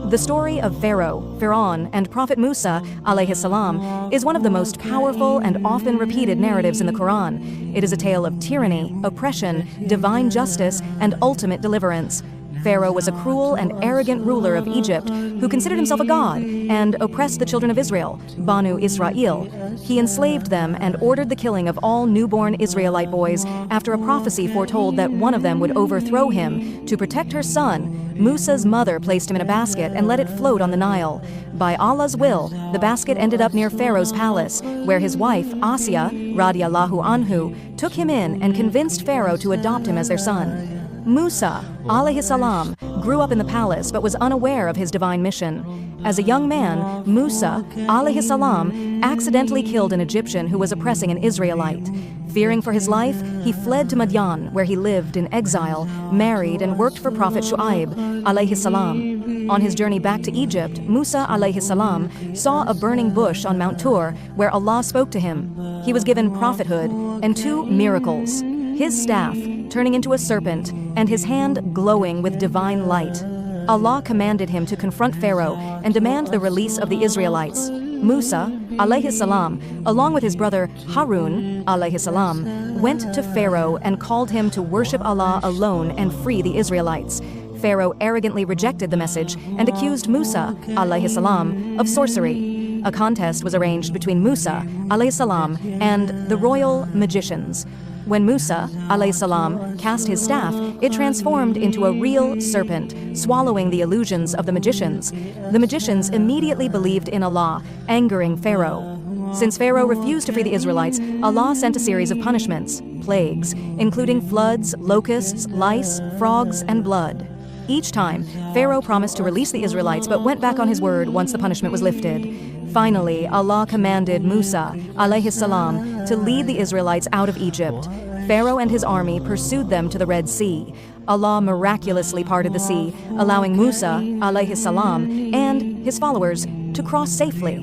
The story of Pharaoh, and Prophet Musa alayhi salam is one of the most powerful and often repeated narratives in the Quran. It is a tale of tyranny, oppression, divine justice, and ultimate deliverance. Pharaoh was a cruel and arrogant ruler of Egypt who considered himself a god and oppressed the children of Israel, Banu Israel. He enslaved them and ordered the killing of all newborn Israelite boys after a prophecy foretold that one of them would overthrow him. To protect her son, Musa's mother placed him in a basket and let it float on the Nile. By Allah's will, the basket ended up near Pharaoh's palace, where his wife, Asiya, radiallahu anhu, took him in and convinced Pharaoh to adopt him as their son. Musa, alayhi salam, grew up in the palace but was unaware of his divine mission. As a young man, Musa, alayhi salam, accidentally killed an Egyptian who was oppressing an Israelite. Fearing for his life, he fled to Madian, where he lived in exile, married, and worked for Prophet Shu'aib, alayhi salam. On his journey back to Egypt, Musa, alayhi salam, saw a burning bush on Mount Tur, where Allah spoke to him. He was given prophethood and 2 miracles: his staff, turning into a serpent, and his hand glowing with divine light. Allah commanded him to confront Pharaoh and demand the release of the Israelites. Musa, alayhi salam, along with his brother Harun, alayhi salam, went to Pharaoh and called him to worship Allah alone and free the Israelites. Pharaoh arrogantly rejected the message and accused Musa, alayhi salam, of sorcery. A contest was arranged between Musa, alayhi salam, and the royal magicians. When Musa, alayhi salam, cast his staff, it transformed into a real serpent, swallowing the illusions of the magicians. The magicians immediately believed in Allah, angering Pharaoh. Since Pharaoh refused to free the Israelites, Allah sent a series of punishments, plagues, including floods, locusts, lice, frogs, and blood. Each time, Pharaoh promised to release the Israelites but went back on his word once the punishment was lifted. Finally, Allah commanded Musa, alayhi salam, to lead the Israelites out of Egypt. Pharaoh and his army pursued them to the Red Sea. Allah miraculously parted the sea, allowing Musa, alayhi salam, and his followers to cross safely.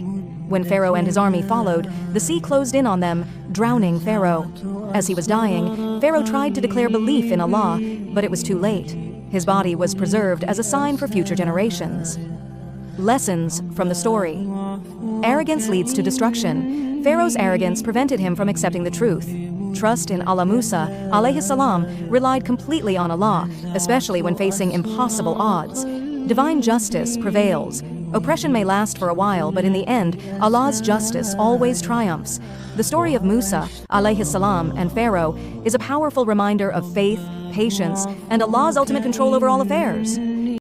When Pharaoh and his army followed, the sea closed in on them, drowning Pharaoh. As he was dying, Pharaoh tried to declare belief in Allah, but it was too late. His body was preserved as a sign for future generations. Lessons from the story. Arrogance leads to destruction. Pharaoh's arrogance prevented him from accepting the truth. Trust in Allah. Musa, alayhi salam, relied completely on Allah, especially when facing impossible odds. Divine justice prevails. Oppression may last for a while, but in the end, Allah's justice always triumphs. The story of Musa, alayhi salam, and Pharaoh is a powerful reminder of faith, patience, and Allah's ultimate control over all affairs.